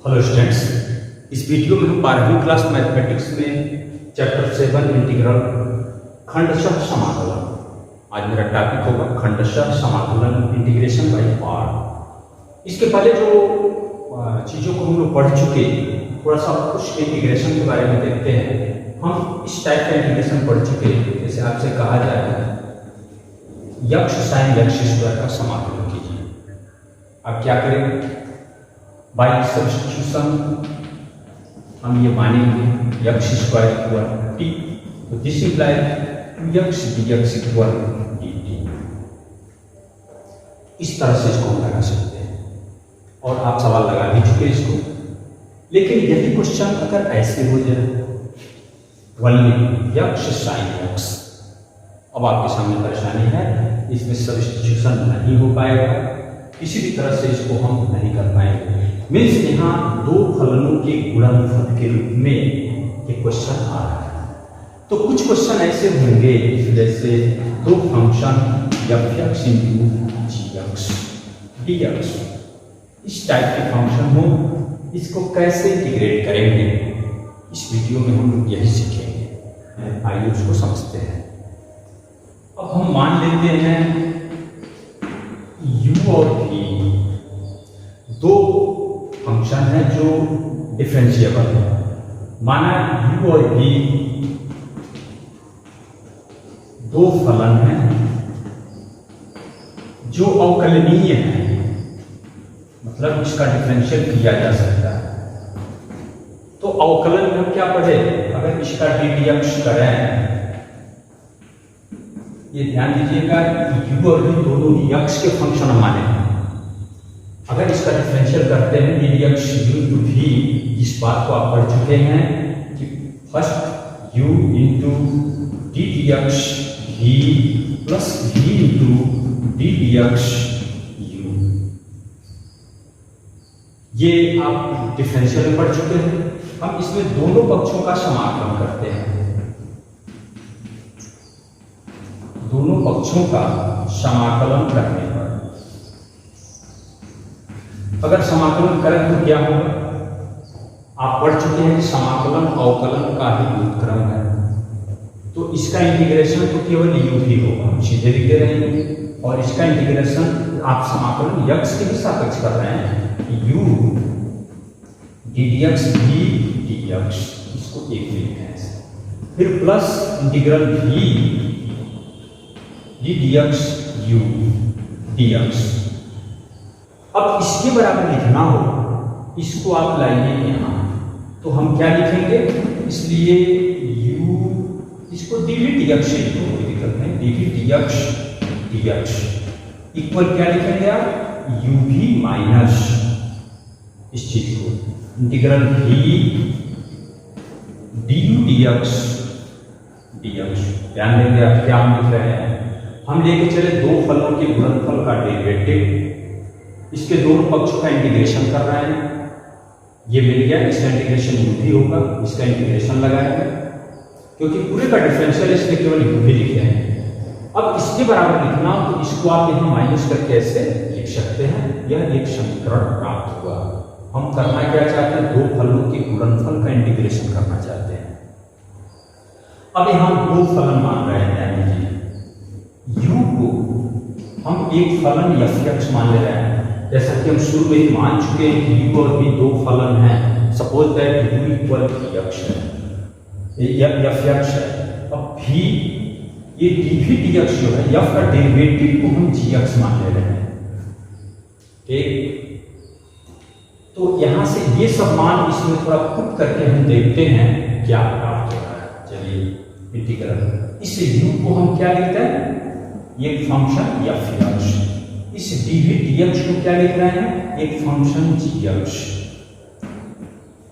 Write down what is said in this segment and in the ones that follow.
Hello students, इस video में हम 12वीं क्लास मैथमेटिक्स में चैप्टर 7 इंटीग्रल खंडशः समाकलन। आज मेरा टॉपिक होगा खंडशः समाकलन, इंटीग्रेशन बाय पार्ट। इसके पहले जो चीज़ों को हम लोग पढ़ चुके, थोड़ा सा कुछ इंटीग्रेशन के बारे में देखते हैं। हम इस टाइप का इंटीग्रेशन पढ़ चुके, जैसे आपसे कहा जाए यक्ष साइन यक्ष स्क्वायर का समाकलन कीजिए। आप क्या करेंगे? बाय सब्स्टिट्यूशन हम ये मानेंगे यक्ष स्क्वायर इक्वल टी, तो दिस इम्प्लाई यक्ष dx इक्वल dt। इस तरह से इसको हम लगा सकते हैं और आप सवाल लगा भी चुके इसको। लेकिन यही क्वेश्चन अगर ऐसे हो जाए वनली यक्ष साइन यक्ष, अब आपके सामने परेशानी है, इसमें सब्स्टिट्यूशन नहीं हो पाएगा, किसी भी तरह से इसको हम नहीं कर पाएंगे। मीन्स यहाँ दो फलनों के गुणनफल के रूप में ये क्वेश्चन आ रहा है। तो कुछ क्वेश्चन ऐसे होंगे जैसे दो function f(x) into g(x) dx, इस टाइप के फंक्शन हो, इसको कैसे इंटीग्रेट करेंगे, इस वीडियो में हम लोग यही सीखेंगे। आइए उसको समझते हैं। अब हम मान लेते हैं u और v दो फंक्शन है जो डिफरेंशिएबल है। माना u और v दो फलन हैं जो अवकलनीय है, मतलब इसका डिफरेंशियल किया जा सकता है। तो अवकलन में हम क्या पढ़े? अगर इसका ddx करें, ये ध्यान दीजिएगा u और v दोनों यक्ष के फंक्शन माने। अगर इसका डिफरेंशियल करते हैं dx इंटू v, इस बात को आप पढ़ चुके हैं कि first u into ddx v plus v into ddx u, ये आप डिफरेंशियल में पढ़ चुके हैं। हम इसमें दोनों पक्षों का समाकलन करते हैं। दोनों पक्षों का समाकलन करने पर अगर समाकलन करें तो क्या होगा? आप पढ़ चुके हैं कि समाकलन अवकलन का ही व्युत्क्रम है, तो इसका इंटीग्रेशन तो केवल u ही होगा, हम सीधे लिखते रहेंगे। और इसका इंटीग्रेशन आप समाकलन यक्ष के भी सापेक्ष कर रहे हैं, u ddx v dx, इसको एक लिखते हैं। फिर plus integral v ddx u dx। अब इसके बराबर लिखना हो, इसको आप लाइए यहाँ, तो हम क्या लिखेंगे? इसलिए u इसको dv dx से कोई दिक्कत नहीं, dv dx dx इक्वल क्या लिखेंगे आप? uv माइनस इस चीज को integral v du dx dx। ध्यान देंगे आप क्या हम लिख रहे हैं? हम लेके चले दो फलों के गुणनफल का डेरिवेटिव, इसके दोनों पक्षों का इंटीग्रेशन कर रहे हैं, ये मिल गया, इसका इंटीग्रेशन u भी होगा, इसका इंटीग्रेशन लगाएंगे क्योंकि पूरे का डिफरेंशियल इसमें केवल u भी लिखे हैं। अब इसके बराबर लिखना तो इसको आप यहाँ माइनस करके ऐसे लिख सकते हैं। यह एक समीकरण प्राप्त हुआ। हम करना क्या चाहते हैं? दो फलों के गुणनफल का इंटीग्रेशन करना चाहते हैं। अब यहाँ दो फलन मान रहे हैं, u को हम एक फलन f(x) मान ले रहे हैं, जैसा कि हम शुरू में ही मान चुके हैं कि u और v दो फलन हैं। Suppose that u equal dx है, f(x) है। अब v ये dv dx जो है, f का डेरिवेटिव को हम gx मान ले रहे हैं, ठीक। तो यहां से ये सब मान इसमें थोड़ा पुट करके हम देखते हैं क्या प्राप्त हो रहा है। चलिए इंटीग्रल, इस u को हम क्या लिखते हैं? ये फंक्शन f(x), इस dv dx को क्या लिख रहे हैं? एक फंक्शन gx,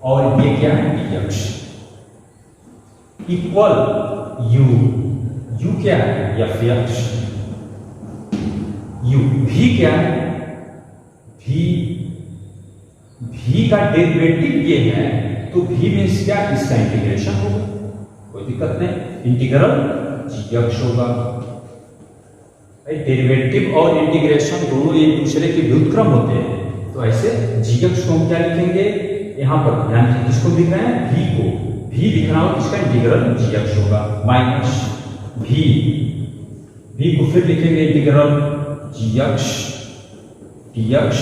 और ये क्या है? dx इक्वल u क्या है? f(x), u v क्या है? v का डेरिवेटिव ये है, तो v मीन्स क्या? इसका इंटीग्रेशन होगा, कोई दिक्कत नहीं, इंटीग्रल gx होगा। डेरिवेटिव और इंटीग्रेशन दोनों एक दूसरे के व्युत्क्रम होते हैं, तो ऐसे gx को हम क्या लिखेंगे? यहाँ पर ध्यान से किसको लिख रहे हैं, v को, v लिखना हो इसका इंटीग्रल gx होगा माइनस v को फिर लिखेंगे integral gx dx,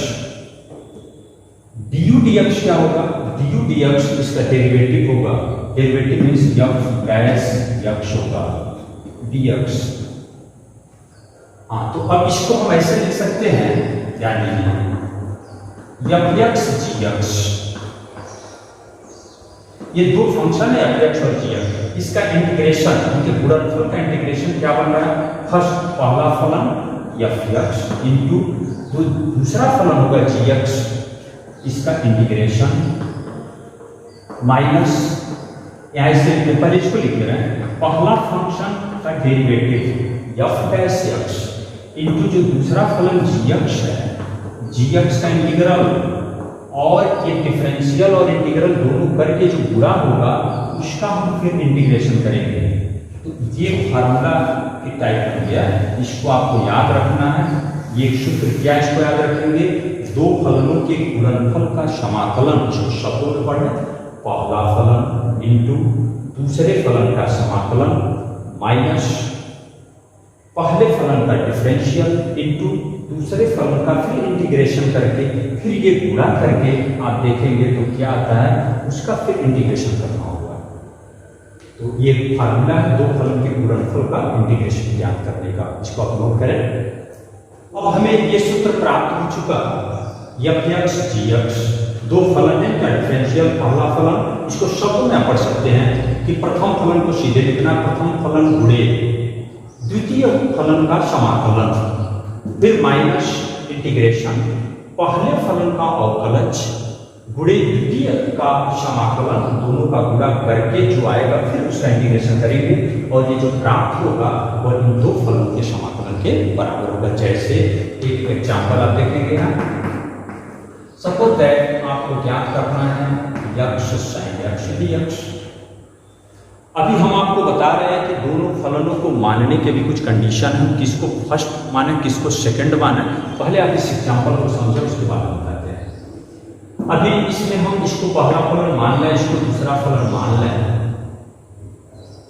du dx क्या होगा, du dx इसका डेरिवेटिव होगा, derivative means f dash x होगा dx। हाँ, तो अब इसको हम ऐसे लिख सकते हैं, यानी fx gx, ये दो फंक्शन है fx और gx, इसका इंटीग्रेशन, इनके गुणनफल का इंटीग्रेशन क्या बन रहा है, फर्स्ट पहला फलन fx इंटू दूसरा फलन होगा gx, इसका इंटीग्रेशन माइनस, यहां से पहले इसको लिख रहे हैं, पहला फंक्शन का derivative f dash x into जो दूसरा फलन gx है, gx का इंटीग्रल और ये डिफरेंशियल और इंटीग्रल दोनों करके जो गुणा होगा उसका हम फिर इंटीग्रेशन करेंगे। तो ये फार्मूला की टाइप हो गया, इसको आपको याद रखना है। ये सूत्र क्या, इसको याद रखेंगे, दो फलनों के गुणनफल का समाकलन, इसको शब्दों में पढ़े, पहला फलन इंटू दूसरे फलन का समाकलन माइनस पहले फलन का डिफरेंशियल इंटू दूसरे फलन का फिर इंटीग्रेशन करके फिर ये गुणा करके आप देखेंगे तो क्या आता है, उसका फिर इंटीग्रेशन करना होगा। तो ये फार्मूला है दो फलन के गुणनफल का इंटीग्रेशन ज्ञात करने का, इसको आप नोट करें। अब हमें ये सूत्र प्राप्त हो चुका, fx gx, दो फलन है का डिफरेंशियल, पहला फलन, इसको शब्दों में पढ़ सकते हैं कि प्रथम फलन को सीधे लिखना, प्रथम फलन गुणे द्वितीय फलन का समाकलन, फिर माइनस इंटीग्रेशन, पहले फलन का अवकलज गुणे द्वितीय का समाकलन, दोनों का गुणा करके जो आएगा फिर उसका इंटीग्रेशन करेंगे और ये जो प्राप्त होगा वो इन दो फलों के समाकलन के बराबर होगा। जैसे एक एग्जाम्पल आप देखेंगे यहाँ, सपोज दैट आपको ज्ञात करना है x sin x dx। अभी हम आपको बता रहे हैं कि दोनों फलनों को मानने के भी कुछ कंडीशन है, किसको फर्स्ट माने किसको सेकंड माने। पहले आप इस एग्जाम्पल को समझे उसके बाद बताते हैं। अभी इसमें हम इसको पहला फलन मान लें, इसको दूसरा फलन मान लें।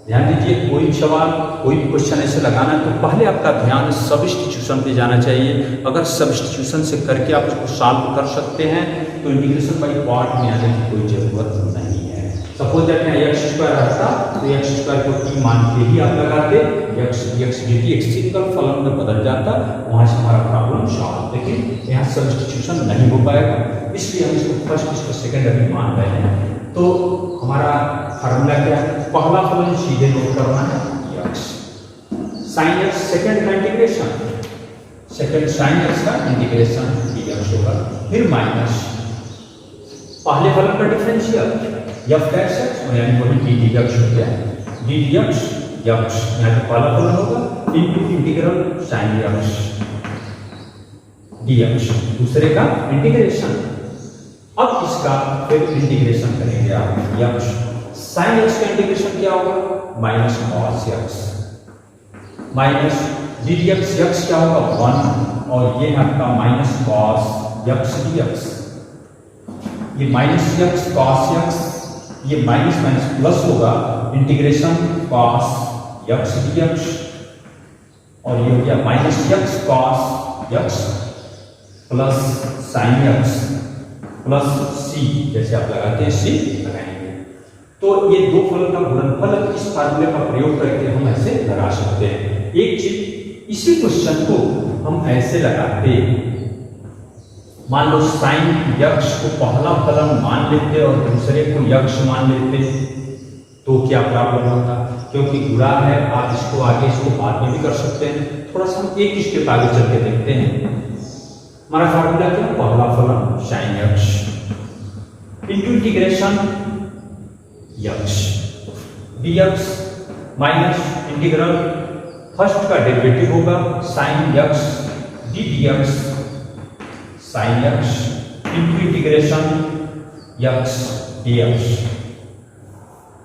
ध्यान दीजिए, कोई सवाल कोई क्वेश्चन ऐसे लगाना है तो पहले आपका ध्यान सब्स्टिट्यूशन पे जाना चाहिए। अगर सब्स्टिट्यूशन से करके आप इसको सॉल्व कर सकते हैं तो इंटीग्रेशन बाई पार्ट में आने की कोई जरूरत नहीं है। सपोज दैट एक्स स्क्वायर रहता तो एक्स स्क्वायर को टी मान के ही आप लगाते, एक्स dt एक सिंगल फलन में बदल जाता, वहां से हमारा प्रॉब्लम सॉल्व। लेकिन यहाँ सब्स्टिट्यूशन नहीं हो पाएगा, इसलिए हम इसको फर्स्ट इसको सेकंड अभी मान रहे हैं। तो हमारा फार्मूला क्या है, पहला फलन सीधे नोट करना है x sin x, सेकंड का इंटीग्रेशन, सेकंड sin x का इंटीग्रेशन dx होगा, फिर माइनस पहले फलन का डिफरेंशियल f डैश x यानी वही dx हो गया, dx x यहाँ पे पहला फलन होगा into integral sin x dx, दूसरे का इंटीग्रेशन। अब इसका फिर इंटीग्रेशन करेंगे आप, x sin x का इंटीग्रेशन क्या होगा, minus cos x minus dx x क्या होगा 1 और ये आपका माइनस cos x dx, ये माइनस x cos x, ये माइनस माइनस प्लस होगा, इंटीग्रेशन cos x dx और ये हो गया minus x cos x plus sin x plus c, जैसे आप लगाते हैं c लगाएंगे। तो ये दो फलन का गुणनफल इस फार्मूले का प्रयोग करके हम ऐसे लगा सकते हैं। एक चीज, इसी क्वेश्चन को हम ऐसे लगाते, मान लो sin x को पहला फलन मान लेते और दूसरे को x मान लेते तो क्या प्रॉब्लम होता, क्योंकि गुणा है, आप इसको आगे इसको बाद में भी कर सकते हैं। थोड़ा सा हम एक स्टेप आगे चल के देखते हैं। हमारा फार्मूला क्या, पहला फलन sin x into integration x dx minus integral first का डेरिवेटिव होगा sin x dx sin x into integration x dx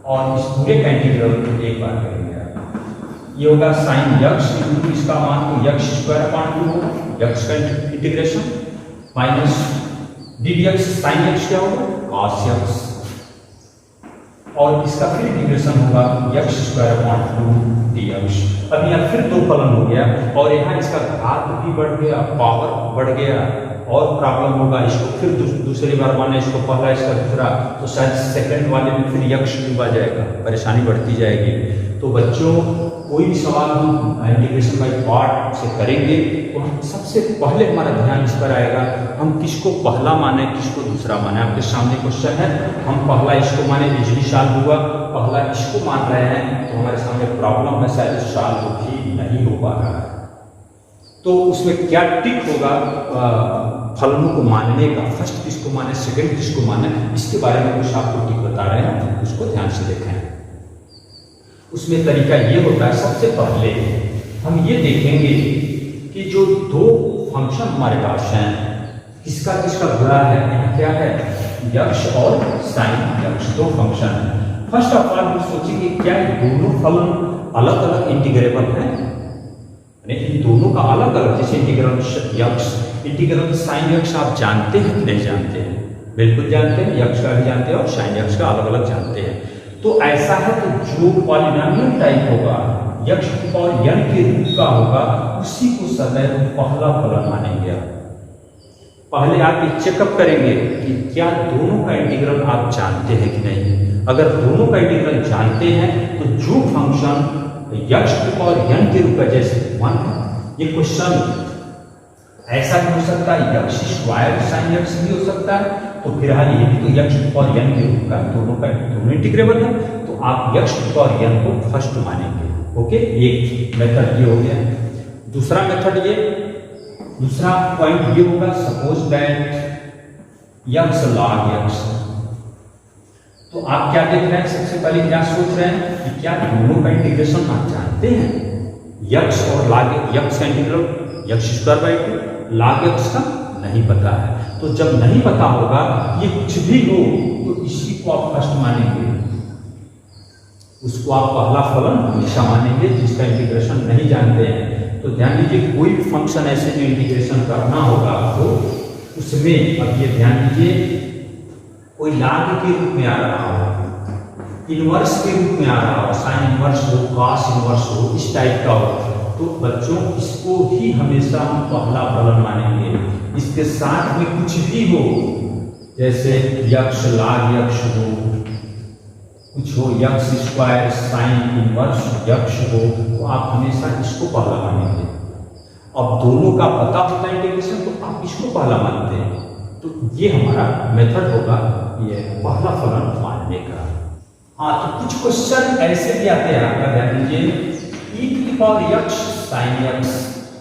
और इस पूरे का इंटीग्रल एक बार करेंगे। ये होगा sin x इंटू इसका मान को x स्क्वायर अपॉन 2 होगा, x का integration minus D D x sine x क्या होगा, कॉस एक्स, और इसका फिर इंटीग्रेशन होगा x square upon 2 D x. अब यहाँ फिर दो फलन हो गया और यहाँ इसका घात भी बढ़ गया, पावर बढ़ गया, और प्रॉब्लम होगा इसको फिर दूसरी बार माने इसको पहला इसका दूसरा, तो शायद सेकंड वाले में फिर यक्ष डूब आ जाएगा, परेशानी बढ़ती जाएगी। तो बच्चों कोई भी सवाल हम इंटीग्रेशन बाय पार्ट से करेंगे तो हम सबसे पहले हमारा ध्यान इस पर आएगा हम किसको पहला माने किसको दूसरा माने। आपके सामने क्वेश्चन है, हम पहला इसको माने, बिजली सॉल्व हुआ, पहला इसको मान रहे हैं तो हमारे सामने प्रॉब्लम है, शायद सॉल्व भी नहीं हो पा रहा है। तो उसमें क्या टिक होगा फलनों को मानने का, फर्स्ट किसको माने सेकंड किसको माने, इसके बारे में कुछ आपको टिक बता रहे हैं, उसको ध्यान से देखें। उसमें तरीका ये होता है, सबसे पहले हम ये देखेंगे कि जो दो फंक्शन हमारे पास हैं किसका किसका गुणा है, यहाँ क्या है यक्ष और साइन यक्ष, दो फंक्शन है। फर्स्ट ऑफ ऑल हम सोचेंगे क्या दोनों फलन अलग अलग इंटीग्रेबल हैं, इन दोनों का अलग अलग, जैसे इंटीग्रल यक्ष इंटीग्रल साइन यक्ष आप जानते हैं कि नहीं जानते हैं, बिल्कुल जानते हैं, यक्ष का भी जानते हैं और साइन यक्ष का अलग अलग जानते हैं। तो ऐसा है तो जो पॉलिनोमियल टाइप होगा यक्ष और n के रूप का होगा उसी को सदैव पहला फलन मानेंगे। पहले आप ये चेकअप करेंगे कि क्या दोनों का इंटीग्रल आप जानते हैं कि नहीं। अगर दोनों का इंटीग्रल जानते हैं तो जो फंक्शन यक्ष और n के रूप का, जैसे 1 ये क्वेश्चन ऐसा भी हो सकता है यक्ष स्क्वायर साइन यक्ष भी हो सकता है, तो फिलहाल ये भी तो यक्ष और n के रूप का दोनों इंटीग्रेबल है, तो आप यक्ष और n को फर्स्ट मानेंगे। ओके, एक मेथड ये हो गया। दूसरा मेथड ये, दूसरा पॉइंट ये होगा, सपोज दैट यक्ष लॉग यक्ष, तो आप क्या देख रहे हैं, सबसे पहले क्या सोच रहे हैं कि क्या दोनों का इंटीग्रेशन आप जानते हैं, यक्ष और लॉग यक्ष का इंटीग्रल यक्ष स्क्वायर बाई 2, लॉग यक्ष का नहीं पता है। तो जब नहीं पता होगा ये कुछ भी हो तो इसी को आप फर्स्ट मानेंगे, उसको आप पहला फलन हमेशा मानेंगे जिसका इंटीग्रेशन नहीं जानते हैं। तो ध्यान दीजिए कोई भी फंक्शन ऐसे जो इंटीग्रेशन करना होगा आपको, उसमें अब ये ध्यान दीजिए कोई लॉग के रूप में आ रहा हो, इनवर्स के रूप में आ रहा हो, साइन इनवर्स हो, कॉस इनवर्स हो, इस टाइप का हो, तो बच्चों इसको ही हमेशा हम पहला फलन मानेंगे। इसके साथ में कुछ भी हो, जैसे यक्ष लॉग यक्ष हो, कुछ हो यक्ष स्क्वायर साइन इनवर्स यक्ष हो, तो आप हमेशा इसको पहला मानेंगे। अब दोनों का पता होता है इंटीग्रेशन तो आप इसको पहला मानते हैं, तो ये हमारा मेथड होगा ये पहला फलन मानने का। हाँ, तो कुछ क्वेश्चन ऐसे भी आते हैं, आपका ध्यान दीजिए, e टू द पावर यक्ष साइन यक्ष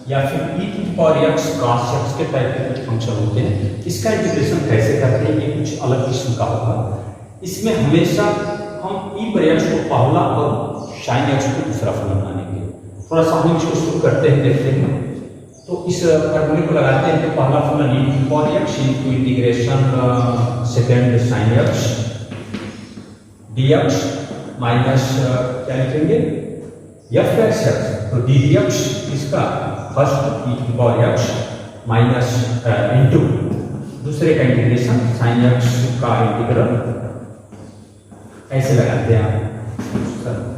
या फिर e टू द पावर यक्ष कॉस यक्ष के टाइप के कुछ फंक्शन होते हैं, इसका इंटीग्रेशन कैसे करते हैं ये कुछ अलग किस्म का होगा। इसमें हमेशा हम e पर यक्ष को पहला और साइन यक्ष को दूसरा फलन मानेंगे। थोड़ा सा हम इसको शुरू करते हैं, देखते हैं। तो इस फॉर्मूले को लगाते हैं, तो पहला फलन e to the power x into integration second sine x dx minus क्या लिखेंगे f का x, तो ddx इसका first e to the power x minus into दूसरे का इंटीग्रेशन साइन x का इंटीग्रल, ऐसे लगाते हैं आप।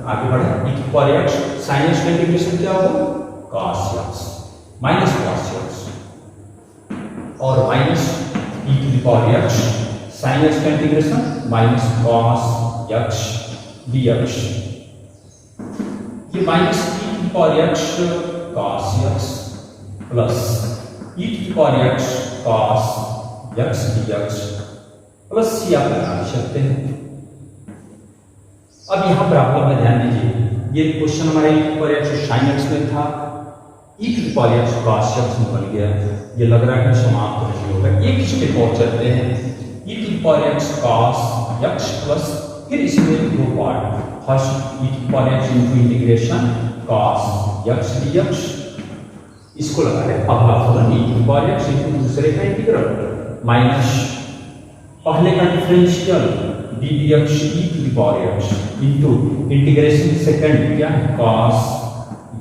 आगे बढ़े, e to the power x sine x का इंटीग्रेशन क्या होगा cos x minus cos x और minus e to the power x sine x का integration minus cos x dx, ये minus e to the power x cos x plus e to the power x cos x dx plus c आप लगा सकते हैं। अब यहाँ पर आप लोग ध्यान दीजिए, ये क्वेश्चन हमारे e to the power x sin x में था, e to the power x cos x में बन गया, ये लग रहा है कि समाप्त नहीं होगा। एक स्टेप और चलते हैं, e to the power x cos x plus फिर इसमें दो part, first e to the power x into integration cos x dx, इसको लगा रहे पहला फलन e to the power x into दूसरे का इंटीग्रल माइनस पहले का differential d dx e to the power x into integration second क्या cos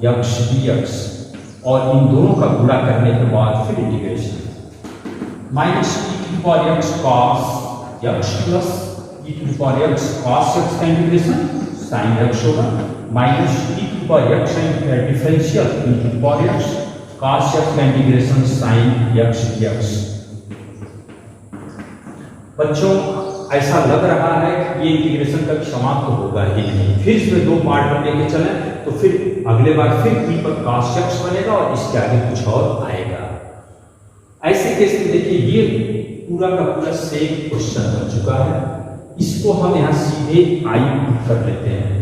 x dx, और इन दोनों का गुणा करने के बाद फिर integration minus e to the power x cos x plus e to the power x cos x का इंटीग्रेशन साइन एक्स होगा minus e to the power x differential e to the power x cos x का integration sine x dx। बच्चों ऐसा लग रहा है कि ये इंटीग्रेशन कभी समाप्त होगा ही नहीं, फिर इसमें दो पार्ट में लेके चले तो फिर अगले बार फिर p पर cos x बनेगा और इसके आगे कुछ और आएगा। ऐसे केस में देखिए ये पूरा का पूरा सेम क्वेश्चन बन चुका है, इसको हम यहाँ सीधे i कर लेते हैं।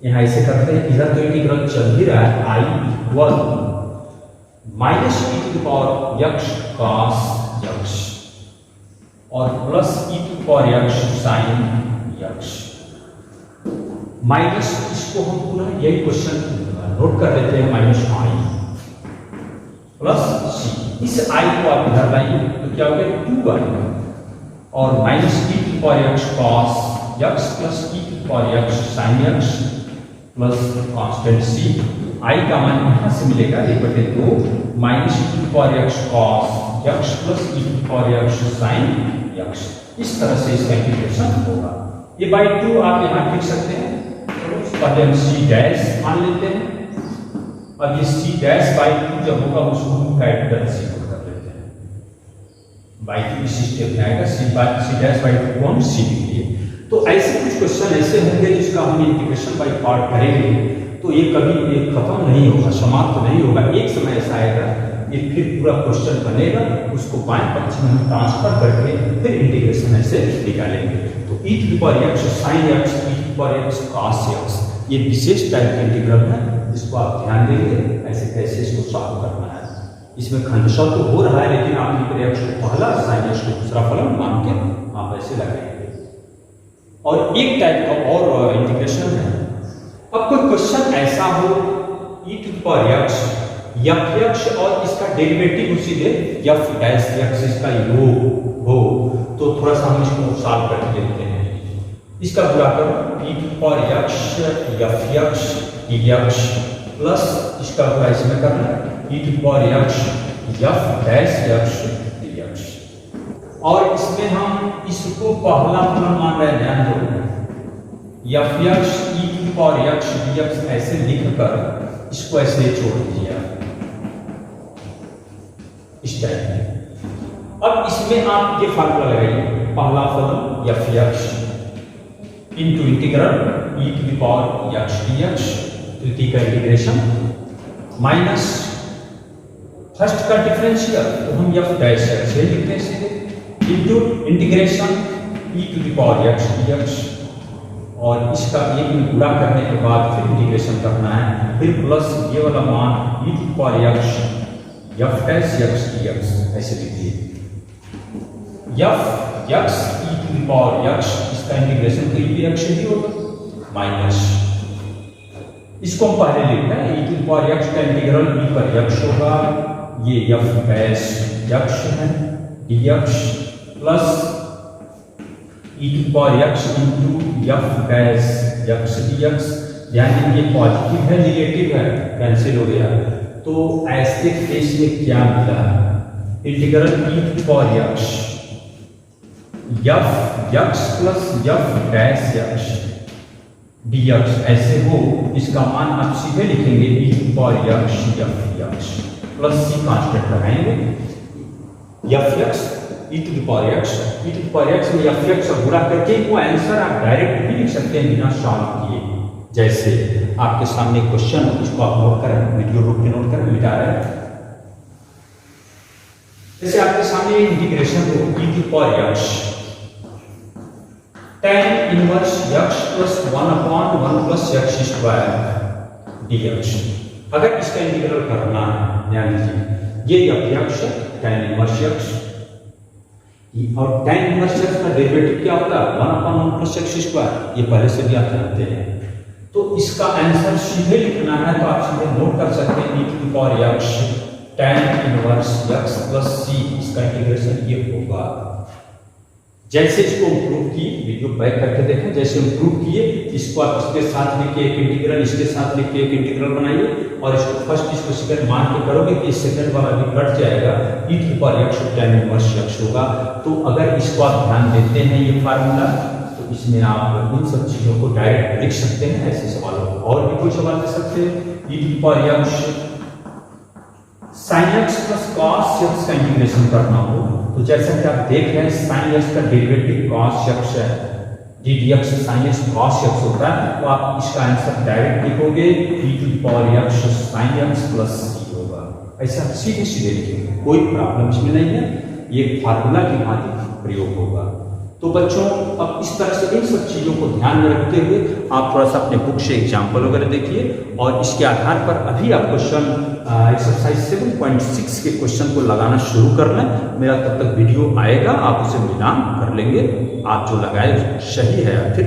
यहाँ ऐसे करते हैं, इधर तो इंटीग्रल चल ही रहा है i equal minus e to the power x cos x और plus e to the power x sine x minus, इसको हम पूरा यही क्वेश्चन नोट कर लेते हैं, माइनस आई प्लस सी। इस आई को आप इधर लाइए तो क्या होगा 2i और minus e to the power x cos x plus e to the power x sine x plus constant C. I का मान यहां से मिलेगा 1/2 minus e to the power x cos x plus e to the power x sine x. इस तरह से इसका integration होगा। ये बाई 2 आप यहां लिख सकते हैं, पहले हम सी डैश मान लेते हैं। अब ये सी डैश बाई 2 जब होगा उसको हम कैपिटल सी कर लेते हैं, बाई 2 इसी स्टेप में आएगा, सी डैश बाई 2 को हम सी लिख लिए। तो ऐसे कुछ क्वेश्चन ऐसे होंगे जिसका हम इंटीग्रेशन बाई पार्ट करेंगे तो ये कभी ये खत्म नहीं होगा, समाप्त नहीं होगा। एक समय ऐसा आएगा ये फिर पूरा क्वेश्चन बनेगा, उसको बाएं पक्ष में हम ट्रांसफर करके फिर इंटीग्रेशन ऐसे निकालेंगे। तो e to the power x sine x e to the power x cos x ये विशेष टाइप का इंटीग्रल है, इसको आप ध्यान देंगे ऐसे कैसे इसको सॉल्व करना है। इसमें खंडशः तो हो रहा है लेकिन आप एक्स को पहला साइन एक्स को दूसरा फलन मान के आप ऐसे लगाएंगे। और एक टाइप का और इंटीग्रेशन है, अब कोई क्वेश्चन ऐसा हो e to the power x f x और इसका डेरिवेटिव उसी दे एफ डैश एक्स इसका योग हो तो थोड़ा सा हम इसको सॉल्व करके देखते हैं। इसका बुरा करो e to the power x f x dx plus इसका बुरा इसमें करना e to the power x f dash x dx और इसमें हम इसको पहला फलन मान रहे हैं, ध्यान दो f x e to the power x dx ऐसे लिखकर इसको ऐसे छोड़ दीजिए आप इस टाइप में। अब इसमें आप ये फार्मूला लगाइए, पहला फलन f x into integral e to the power x dx तृतीय का इंटीग्रेशन माइनस फर्स्ट का डिफरेंशियल तो हम एफ डैश एक्स से लिखते हैं सीधे into integration e to the power x dx और इसका एक में गुणा करने के बाद फिर इंटीग्रेशन करना है, फिर प्लस ये वाला मान e to the power x f dash x dx ऐसे लिखिए। F x e to the power x इसका इंटीग्रेशन तो ई एक्स ही होगा माइनस इसको हम पहले लिखते हैं e to the power x का इंटीग्रल ई पर एक्स होगा, ये एफ डैश एक्स है dx plus e to the power x into f dash x dx। ध्यान दीजिए पॉजिटिव है निगेटिव है कैंसिल हो गया, तो ऐसे केस में क्या मिला integral e to the power x f x plus f dash x dx ऐसे हो, इसका मान आप सीधे लिखेंगे e to the power x f x plus C constant लगाएंगे f x e to the power x e to the power x में f x से गुणा करके वो आंसर आप डायरेक्ट भी लिख सकते हैं बिना सॉल्व किए। जैसे आपके सामने क्वेश्चन हो इसको आप नोट करें, वीडियो रोक के नोट करें, मिटा रहे हैं। जैसे आपके सामने इंटीग्रेशन हो e to the power x tan inverse x plus 1/1 plus x square dx। अगर इसका इंटीग्रल करना है, ध्यान दीजिए ये f है tan इनवर्स x और tan इनवर्स x का डेरिवेटिव क्या होता है 1/1 प्लस x स्क्वायर, ये पहले से भी आप जानते हैं। तो इसका आंसर सीधे लिखना है तो आप सीधे नोट कर सकते हैं e to the power x tan inverse x plus c इसका इंटीग्रेशन ये होगा जैसे इसको इम्प्रूव किए, वीडियो बैक करके देखें, जैसे इम्प्रूव किए इसको आप इसके साथ लिख के एक इंटीग्रल, इसके साथ लिख के एक इंटीग्रल बनाइए और इसको फर्स्ट इसको सेकंड मान के करोगे कि सेकंड वाला भी कट जाएगा, e to power x tan inverse x होगा। तो अगर इसको आप ध्यान देते हैं ये फार्मूला, तो इसमें आप इन सब चीजों को डायरेक्ट लिख सकते हैं ऐसे सवालों को। और भी कोई सवाल दे सकते हैं, e to power x sin x plus cos x का इंटीग्रेशन करना हो, तो जैसा कि आप देख रहे हैं sin x का डेरिवेटिव cos x है, d dx sin x cos x होता है, तो आप इसका आंसर डायरेक्ट लिखोगे e to the power x sin x plus c होगा। ऐसा सीधे सीधे लिखेंगे, कोई प्रॉब्लम इसमें नहीं है, ये फार्मूला की भांति प्रयोग होगा। तो बच्चों अब इस तरह से इन सब चीज़ों को ध्यान में रखते हुए आप थोड़ा सा अपने बुक से एग्जाम्पल वगैरह देखिए और इसके आधार पर अभी आप क्वेश्चन एक्सरसाइज 7.6 के क्वेश्चन को लगाना शुरू कर लें। मेरा तब तक वीडियो आएगा, आप उसे मिलान कर लेंगे, आप जो लगाए सही है या फिर